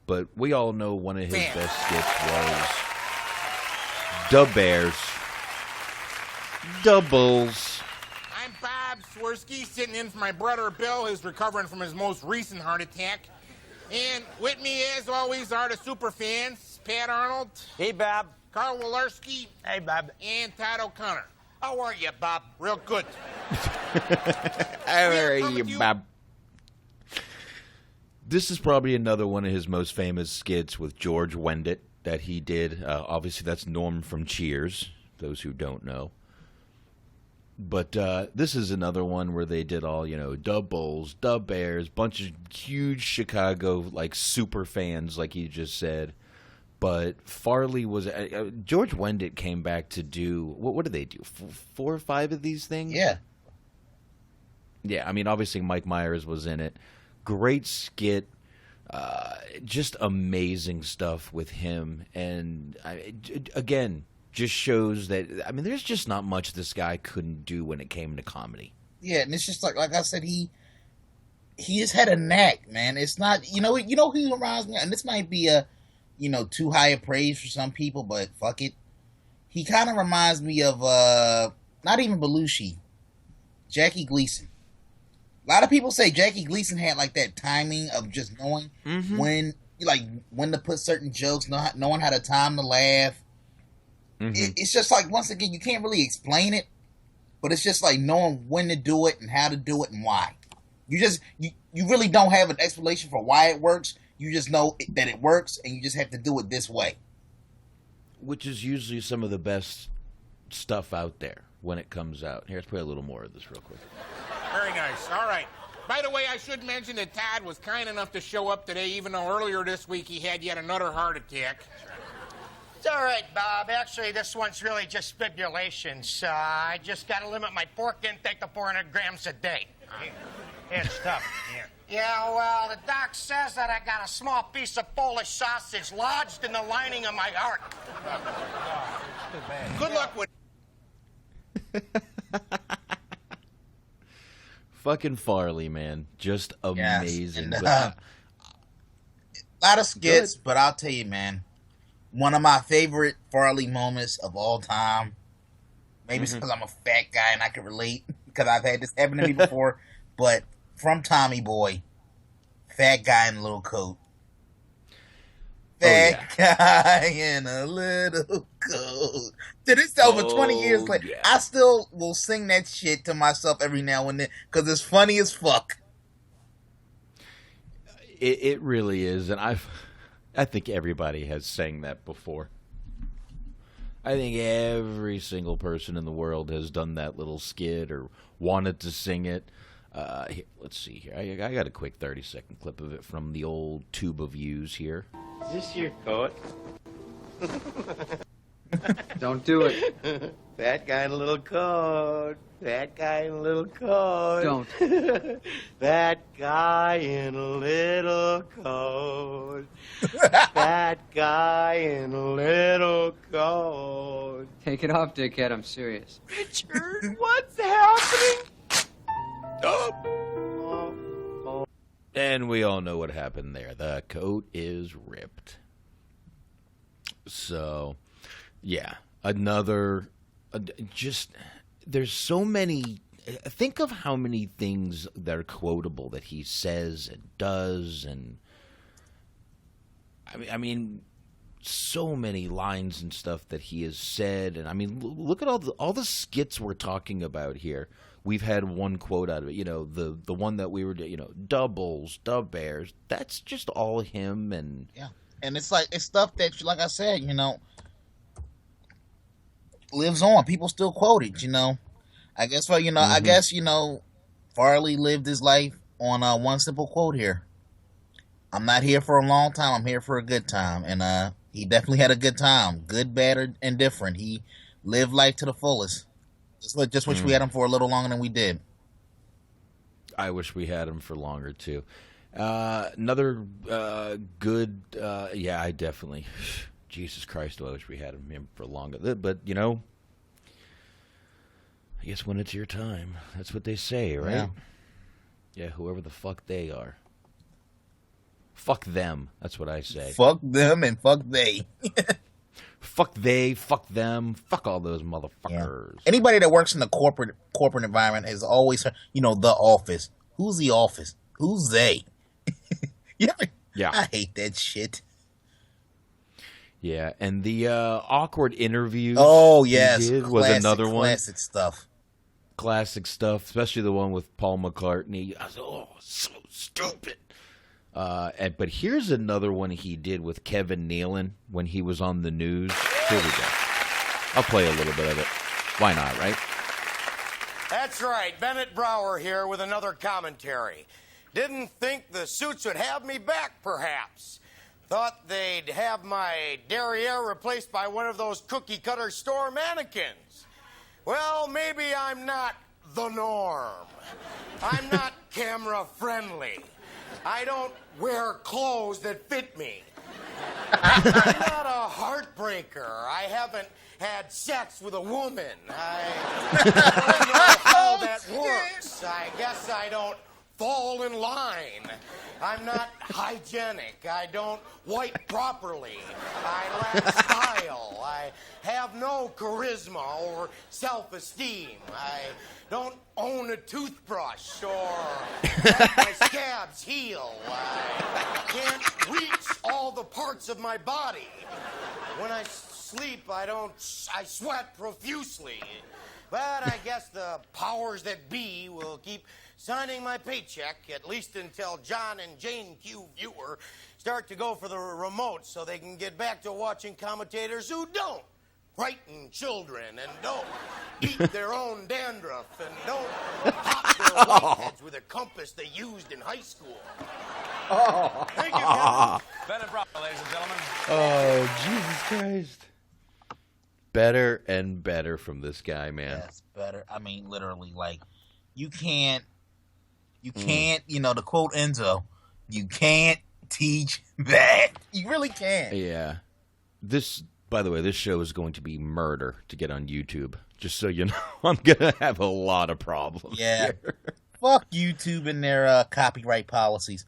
D: but we all know one of his best skits was Da Bears. Doubles.
K: I'm Bob Swirsky, sitting in for my brother Bill, who's recovering from his most recent heart attack. And with me, as always, are the super fans, Pat Arnold.
H: Hey, Bob.
K: Carl Walerski.
H: Hey, Bob.
K: And Todd O'Connor.
B: How are you, Bob?
K: Real good.
D: How are you, Bob? This is probably another one of his most famous skits with George Wendt that he did. Obviously, that's Norm from Cheers, those who don't know. But this is another one where they did all, Da Bulls, Da Bears, bunch of huge Chicago, super fans, like you just said. But Farley was... George Wendt came back to do... What did they do? 4 or 5 of these things?
I: Yeah.
D: Yeah, obviously Mike Myers was in it. Great skit. Just amazing stuff with him. And, again, just shows that... there's just not much this guy couldn't do when it came to comedy.
I: Yeah, and it's just like I said, he has had a knack, man. It's not... He reminds me... And this might be a... too high a praise for some people, but fuck it. He kind of reminds me of, not even Belushi, Jackie Gleason. A lot of people say Jackie Gleason had that timing of just knowing when to put certain jokes, knowing how to time the laugh. It's just once again, you can't really explain it, but it's just knowing when to do it and how to do it and why. You really don't have an explanation for why it works. You just know that it works, and you just have to do it this way.
D: Which is usually some of the best stuff out there when it comes out. Here, let's play a little more of this real quick.
K: Very nice. All right. By the way, I should mention that Todd was kind enough to show up today, even though earlier this week he had yet another heart attack.
H: It's all right, Bob. Actually, this one's really just speculations. I just got to limit my pork intake to 400 grams a day. It's tough. Yeah, well, the doc says that I got a small piece of Polish sausage lodged in the lining of my heart.
K: Good luck with...
D: Fucking Farley, man. Just amazing.
I: Yes. A lot of skits, but I'll tell you, man, one of my favorite Farley moments of all time. Maybe it's because I'm a fat guy and I can relate because I've had this happen to me before. But from Tommy Boy, fat guy in a little coat. Fat guy in a little coat. To this over 20 years later, I still will sing that shit to myself every now and then because it's funny as fuck.
D: It really is, and I think everybody has sang that before. I think every single person in the world has done that little skit or wanted to sing it. Here, let's see here. I got a quick 30-second clip of it from the old Tube of Views here.
L: Is this your coat?
M: Don't do it.
L: Fat guy in a little coat. Fat guy in a little coat.
M: Don't.
L: Fat guy in a little coat. Fat guy in a little coat.
M: Take it off, dickhead. I'm serious.
L: Richard, what's happening?
D: And we all know what happened there. The coat is ripped. So, yeah, there's so many. Think of how many things that are quotable that he says and does, and I mean, so many lines and stuff that he has said. And I mean, look at all the skits we're talking about here. We've had one quote out of it, the one that we were, doubles, dub bears. That's just all him, and
I: and it's stuff that, like I said, lives on. People still quote it, I guess, Farley lived his life on one simple quote here. I'm not here for a long time. I'm here for a good time, and he definitely had a good time, good, bad, or indifferent. He lived life to the fullest. Just wish we had him for a little longer than we did.
D: I wish we had him for longer, too. Another good, I definitely, Jesus Christ, I wish we had him for longer. But, I guess when it's your time, that's what they say, right? Yeah, whoever the fuck they are. Fuck them, that's what I say.
I: Fuck them and fuck they.
D: Fuck they, fuck them, fuck all those motherfuckers.
I: Yeah. Anybody that works in the corporate environment is always, the office. Who's the office? Who's they? Yeah. I hate that shit.
D: Yeah, and the awkward interviews.
I: Oh yes,
D: he did was another one.
I: Classic stuff,
D: especially the one with Paul McCartney. I was so stupid. But here's another one he did with Kevin Nealon when he was on the news. Here we go. I'll play a little bit of it. Why not, right?
H: That's right. Bennett Brower here with another commentary. Didn't think the suits would have me back, perhaps. Thought they'd have my derriere replaced by one of those cookie-cutter store mannequins. Well, maybe I'm not the norm. I'm not camera-friendly. I don't wear clothes that fit me. I'm not a heartbreaker. I haven't had sex with a woman. I don't know how that works. I guess I don't fall in line. I'm not hygienic. I don't wipe properly. I lack style. I have no charisma or self-esteem. I don't own a toothbrush or let my scabs heal. I can't reach all the parts of my body. When I sleep, I sweat profusely. But I guess the powers that be will keep signing my paycheck, at least until John and Jane Q. Viewer start to go for the remote so they can get back to watching commentators who don't frighten children and don't eat their own dandruff and don't pop their whiteheads with a compass they used in high school. Thank you, Kevin.
N: Bennett Brower, ladies and gentlemen.
D: Oh, Jesus Christ. Better and better from this guy, man.
I: Yes, better. I mean, literally, you can't, to quote Enzo, you can't teach that. You really can't.
D: Yeah. By the way, this show is going to be murder to get on YouTube. Just so you know, I'm going to have a lot of problems.
I: Yeah.
D: Here.
I: Fuck YouTube and their copyright policies.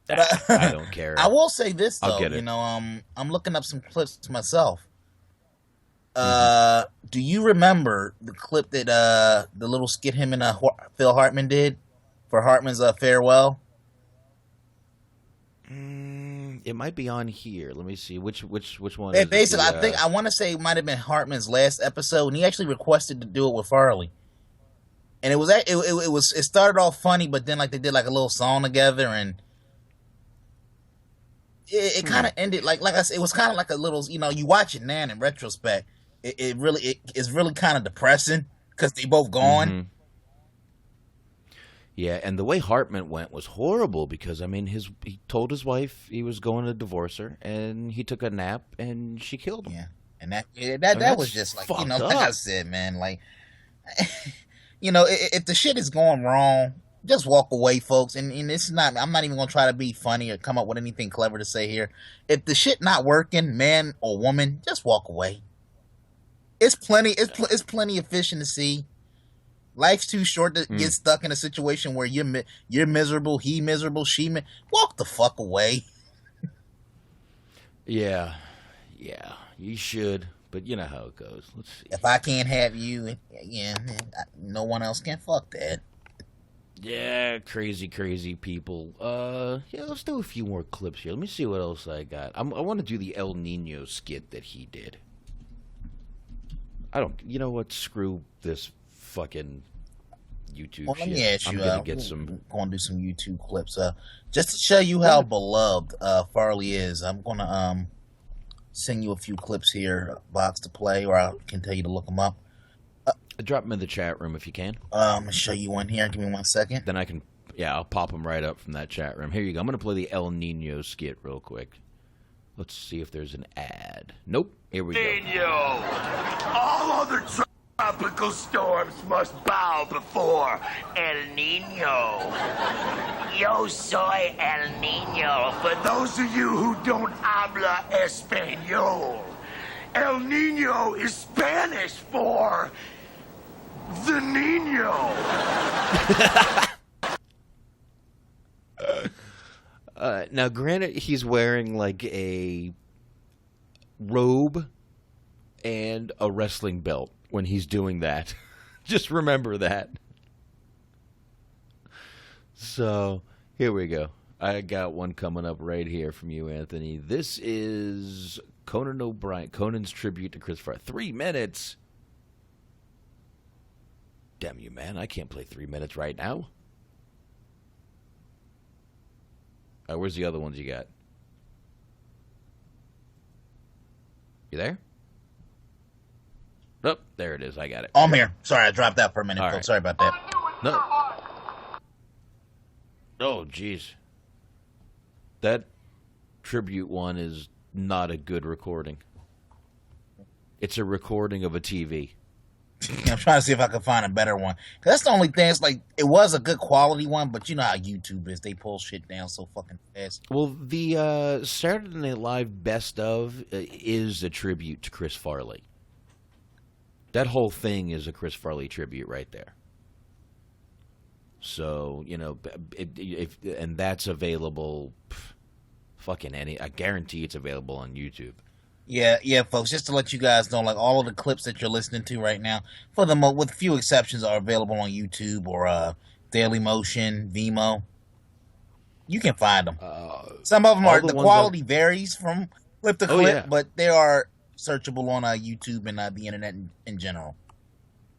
D: I don't care.
I: I will say this
D: I'll
I: though,
D: get it.
I: you know, I'm looking up some clips myself. Do you remember the clip that the little skit him and Phil Hartman did for Hartman's farewell?
D: It might be on here. Let me see which one.
I: It basically, I want to say it might have been Hartman's last episode, and he actually requested to do it with Farley. And it started off funny, but then like they did like a little song together, and it kind of ended like I said, it was kind of like a little, you know, you watch it now in retrospect, it really is really kind of depressing because they both gone.
D: Mm-hmm. Yeah, and the way Hartman went was horrible because I mean he told his wife he was going to divorce her, and he took a nap and she killed him.
I: Yeah, and that was just like, you know, like I said, man, like you know, if the shit is going wrong, just walk away, folks. And it's not. I'm not even gonna try to be funny or come up with anything clever to say here. If the shit not working, man or woman, just walk away. It's plenty. It's plenty of fish in the sea. Life's too short to get stuck in a situation where you're miserable, he miserable, walk the fuck away.
D: Yeah, you should, but you know how it goes. Let's see.
I: If I can't have you, yeah, no one else can. Fuck that.
D: Yeah, crazy people. Yeah, let's do a few more clips here. Let me see what else I got. I want to do the El Nino skit that he did. You know what? Screw this fucking YouTube
I: Let me ask you,
D: I'm gonna get some.
I: Going to do some YouTube clips. Just to show you how beloved Farley is, I'm gonna send you a few clips here, box to play, or I can tell you to look them up.
D: Drop them in the chat room if you can.
I: I'm gonna show you one here. Give me 1 second.
D: Then I can. Yeah, I'll pop them right up from that chat room. Here you go. I'm gonna play the El Nino skit real quick. Let's see if there's an ad. Nope. Here we go.
N: Nino. All other tropical storms must bow before El Nino. Yo soy El Nino. For those of you who don't habla español, El Nino is Spanish for the Nino.
D: Now, granted, he's wearing like a robe and a wrestling belt when he's doing that. Just remember that. So, here we go. I got one coming up right here from you, Anthony. This is Conan O'Brien, Conan's tribute to Chris Farley. 3 minutes. Damn you, man. I can't play 3 minutes right now. Where's the other ones you got? You there? Nope, there it is. I got it.
I: I'm here. Sorry, I dropped out for a minute.
D: All right.
I: Sorry about that.
D: No. Oh, jeez. That tribute one is not a good recording. It's a recording of a TV.
I: I'm trying to see if I can find a better one. That's the only thing. It's like, it was a good quality one, but you know how YouTube is. They pull shit down so fucking fast.
D: Well, the Saturday Night Live Best Of is a tribute to Chris Farley. That whole thing is a Chris Farley tribute right there. So, you know, and that's available, I guarantee it's available on YouTube.
I: Yeah, folks. Just to let you guys know, like all of the clips that you're listening to right now, with few exceptions, are available on YouTube or Daily Motion, Vimeo. You can find them. Some of them are the quality varies from clip to clip, but they are searchable on YouTube and the internet in general.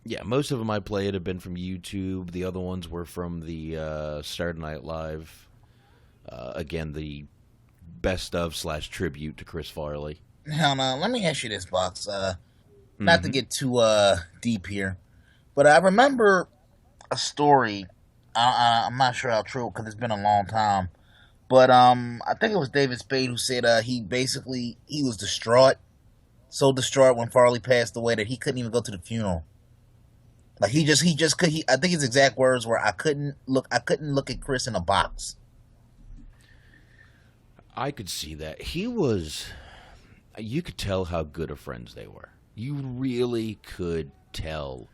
D: Yeah, most of them I played have been from YouTube. The other ones were from the Saturday Night Live. Again, the best of / tribute to Chris Farley.
I: Now, let me ask you this, Box. Not to get too deep here, but I remember a story. I'm not sure how true because it's been a long time. But I think it was David Spade who said he was distraught, so distraught when Farley passed away that he couldn't even go to the funeral. Like he just could. I think his exact words were, "I couldn't look at Chris in a box."
D: I could see that. He was. You could tell how good of friends they were. You really could tell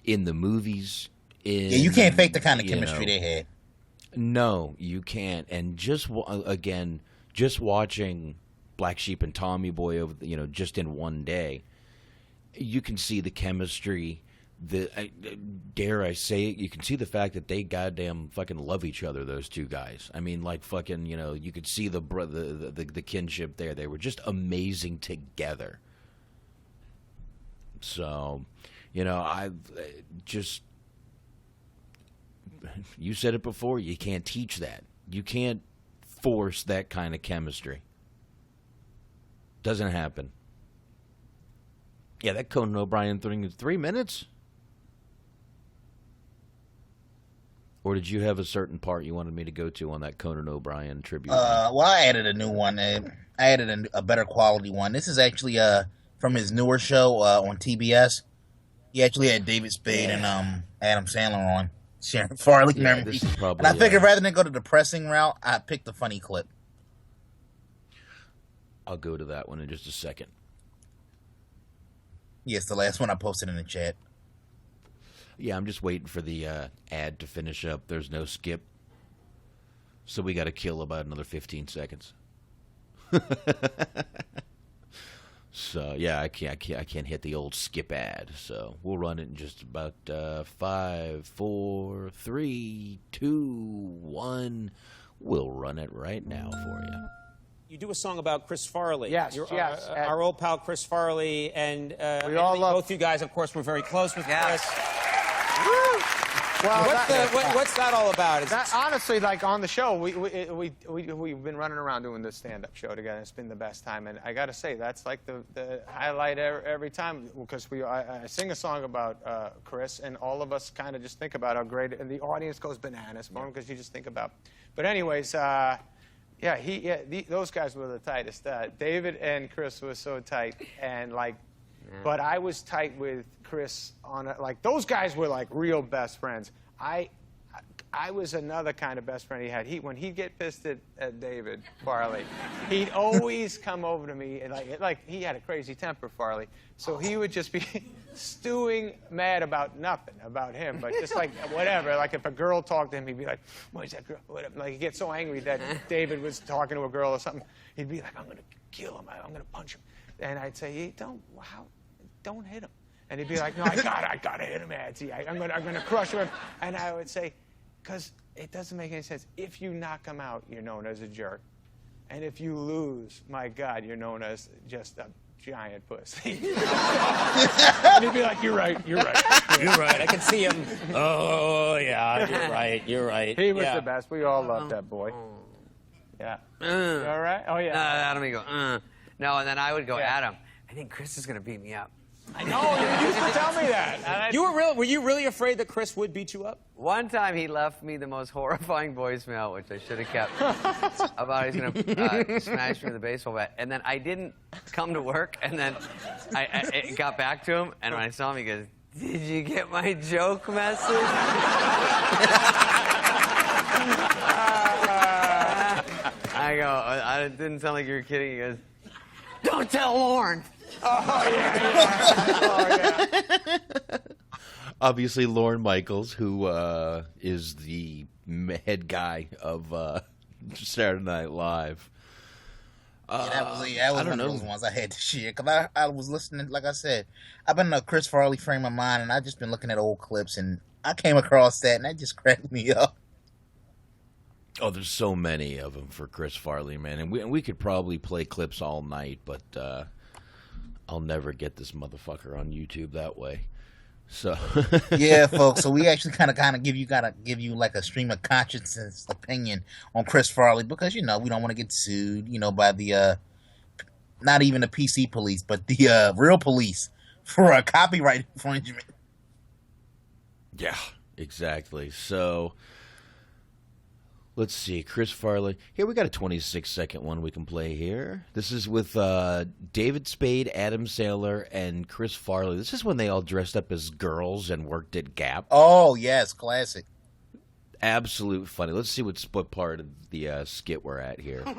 D: in the movies.
I: Yeah, you can't fake the kind of chemistry they had.
D: No, you can't. And just again, just watching Black Sheep and Tommy Boy over, just in one day, you can see the chemistry. Dare I say it, you can see the fact that they goddamn fucking love each other. Those two guys. I mean, like fucking, you could see the kinship there. They were just amazing together. So, I've just. You said it before, you can't teach that. You can't force that kind of chemistry. Doesn't happen. Yeah, that Conan O'Brien thing is 3 minutes? Or did you have a certain part you wanted me to go to on that Conan O'Brien tribute?
I: Well, I added a new one. I added a better quality one. This is actually from his newer show on TBS. He actually had David Spade and Adam Sandler on. Sharon Farley memories. And I figured rather than go the depressing route, I picked a funny clip.
D: I'll go to that one in just a second.
I: Yes, the last one I posted in the chat.
D: Yeah, I'm just waiting for the ad to finish up. There's no skip. So we got to kill about another 15 seconds. So, yeah, I can't hit the old skip ad. So we'll run it in just about 5, 4, 3, 2, 1. We'll run it right now for you.
O: You do a song about Chris Farley.
P: Yes, yes.
O: Our old pal Chris Farley, and
P: we all love
O: both you guys, of course, were very close with Chris.
P: Well,
O: what's that all about?
P: Honestly, like on the show, we've been running around doing this stand-up show together. It's been the best time, and I got to say that's like the highlight every time, because I sing a song about Chris, and all of us kind of just think about how great, and the audience goes bananas for him because you just think about. But anyways, those guys were the tightest. David and Chris were so tight, and like. But I was tight with Chris those guys were like real best friends. I was another kind of best friend he had. When he'd get pissed at David Farley, he'd always come over to me and like he had a crazy temper, Farley. So he would just be stewing mad about nothing about him, but just like whatever. Like if a girl talked to him, he'd be like, "What's that girl?" Whatever. Like he'd get so angry that David was talking to a girl or something. He'd be like, "I'm gonna kill him. I'm gonna punch him." And I'd say, "Hey, don't hit him." And he'd be like, "No, I gotta hit him, Adsy. I'm gonna crush him." And I would say, because it doesn't make any sense. If you knock him out, you're known as a jerk. And if you lose, my God, you're known as just a giant pussy. And he'd be like, "You're right. You're right."
O: I can see him. Oh, yeah, you're right.
P: He was the best. We all loved that boy. Yeah. You all right? Oh, yeah.
M: Adam would go, No, and then I would go, Adam, I think Chris is going to beat me up.
P: I know, you used to tell me that.
O: Were you really afraid that Chris would beat you up?
M: One time he left me the most horrifying voicemail, which I should have kept, about he's going to smash me with a baseball bat. And then I didn't come to work, and then I got back to him, and when I saw him, he goes, "Did you get my joke message?" I go, it didn't sound like you were kidding. He goes, "Don't tell Lorne."
P: Oh, yeah.
D: Obviously, Lorne Michaels, who is the head guy of Saturday Night Live.
I: That was one of those ones I had to share. Because I was listening, like I said, I've been in a Chris Farley frame of mind, and I've just been looking at old clips, and I came across that, and that just cracked me up.
D: Oh, there's so many of them for Chris Farley, man. And we could probably play clips all night, but I'll never get this motherfucker on YouTube that way. So
I: yeah, folks. So we actually kind of give you like a stream of consciousness opinion on Chris Farley, because we don't want to get sued, by the not even the PC police, but the real police for a copyright infringement.
D: Yeah, exactly. So let's see, Chris Farley. Here, we got a 26-second one we can play here. This is with David Spade, Adam Sandler, and Chris Farley. This is when they all dressed up as girls and worked at Gap.
I: Oh, yes, classic.
D: Absolute funny. Let's see what part of the skit we're at here.
B: If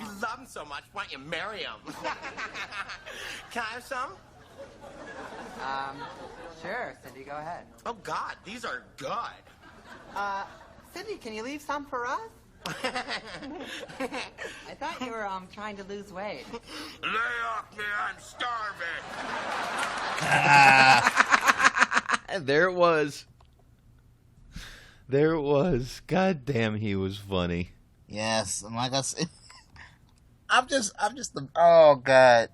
B: you love him so much, why don't you marry him? Can I have some?
M: Sure, Cindy, go ahead.
B: Oh, God, these are good.
Q: Cindy, can you leave some for us? I thought you were trying to lose weight.
N: Lay off me, I'm starving.
D: There it was. There it was. God damn, he was funny.
I: Yes, and like I said, oh God,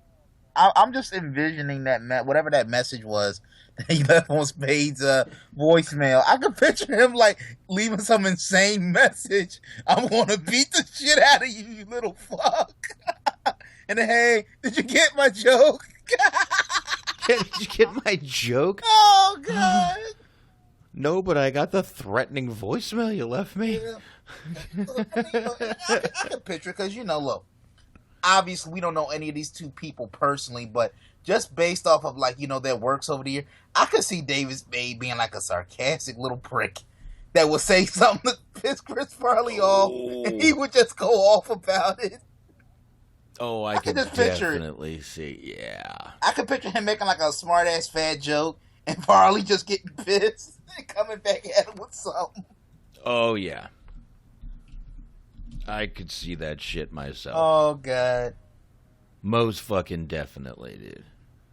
I: I'm just envisioning that whatever that message was that he left on Spade's voicemail. I could picture him like leaving some insane message. I'm gonna beat the shit out of you, you little fuck. And then, hey, did you get my joke?
D: Did you get my joke?
I: Oh God.
D: No, but I got the threatening voicemail you left me.
I: Yeah. I can picture, because, look, obviously we don't know any of these two people personally, but just based off of, like, their works over the year, I could see David Spade being like a sarcastic little prick that would say something to piss Chris Farley off, and he would just go off about it.
D: Oh, I can
I: just picture
D: definitely see, yeah.
I: I could picture him making like a smart-ass fat joke, and Farley just getting pissed and coming back at him with something.
D: Oh, yeah. I could see that shit myself.
I: Oh, God.
D: Most fucking definitely, dude.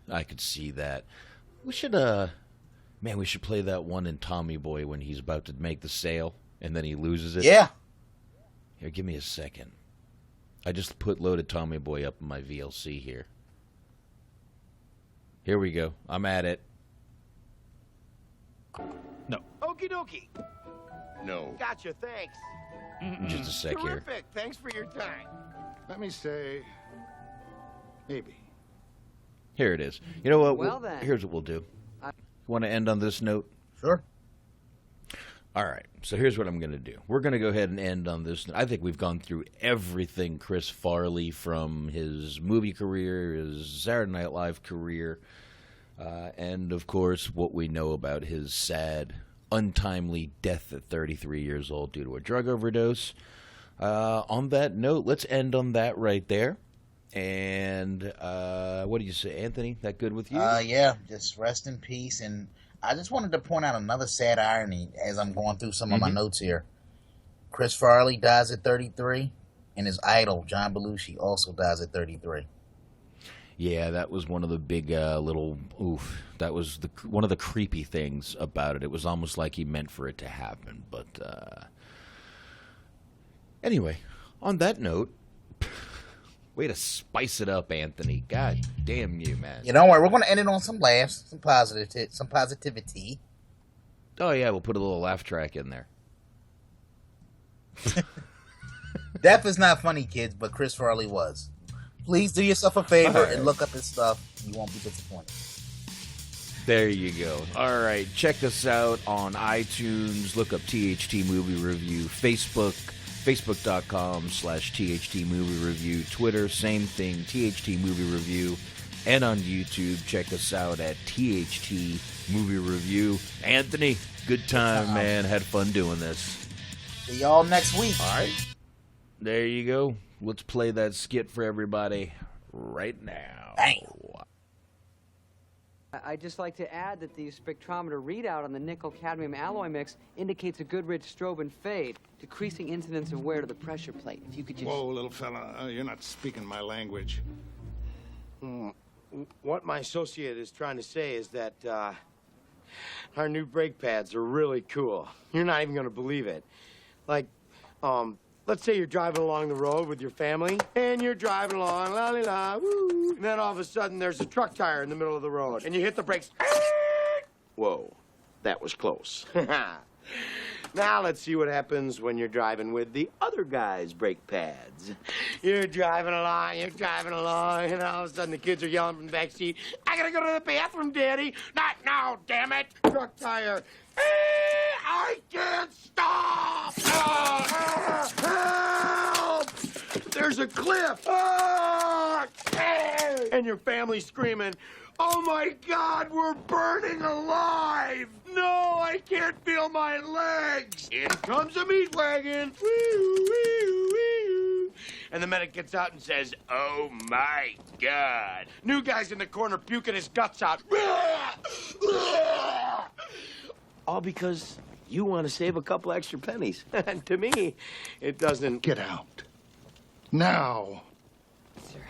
D: I could see that. We should, we should play that one in Tommy Boy when he's about to make the sale, and then he loses it.
I: Yeah.
D: Here, give me a second. I just put Loaded Tommy Boy up in my VLC here. Here we go. I'm at it.
N: No. Okie dokie.
F: No.
N: Gotcha, thanks.
D: Just a sec here.
N: Terrific, thanks for your time.
R: Let me say, maybe.
D: Here it is. You know what?
Q: Well, then.
D: Here's what we'll do. Want to end on this note?
I: Sure.
D: All right. So here's what I'm going to do. We're going to go ahead and end on this. I think we've gone through everything Chris Farley, from his movie career, his Saturday Night Live career, and, of course, what we know about his sad, untimely death at 33 years old due to a drug overdose. On that note, let's end on that right there. And what do you say, Anthony? That good with you?
I: Yeah, just rest in peace. And I just wanted to point out another sad irony as I'm going through some of my notes here. Chris Farley dies at 33, and his idol, John Belushi, also dies at 33.
D: Yeah, that was one of the big little oof. That was one of the creepy things about it. It was almost like he meant for it to happen. But anyway, on that note, way to spice it up, Anthony. God damn you, man.
I: Yeah, don't worry. We're going to end it on some laughs, some positivity.
D: Oh, yeah, we'll put a little laugh track in there.
I: Death is not funny, kids, but Chris Farley was. Please do yourself a favor and look up his stuff. You won't be disappointed.
D: There you go. All right, check us out on iTunes. Look up THT Movie Review. Facebook.com/THT Movie Review. Twitter, same thing, THT Movie Review. And on YouTube, check us out at THT Movie Review. Anthony, good time, man. Had fun doing this.
I: See y'all next week.
D: All right. There you go. Let's play that skit for everybody right now.
I: Bang.
Q: I'd just like to add that the spectrometer readout on the nickel-cadmium alloy mix indicates a good rich strobe and fade, decreasing incidence of wear to the pressure plate. If you could just...
R: Whoa, little fella, you're not speaking my language.
S: What my associate is trying to say is that our new brake pads are really cool. You're not even going to believe it. Like, let's say you're driving along the road with your family, and you're driving along, la-li-la, woo, and then all of a sudden there's a truck tire in the middle of the road, and you hit the brakes. Whoa, that was close. Now let's see what happens when you're driving with the other guy's brake pads. You're driving along, and all of a sudden the kids are yelling from the back seat, "I gotta go to the bathroom, Daddy." "Not now, damn it." Truck tire. I can't stop! Help! There's a cliff! And your family's screaming, "Oh my God, we're burning alive! No, I can't feel my legs!" In comes a meat wagon. Wee, wee, wee. And the medic gets out and says, "Oh my God." New guy's in the corner puking his guts out. All because you want to save a couple extra pennies. To me, it doesn't...
R: Get out. Now.
G: Sir.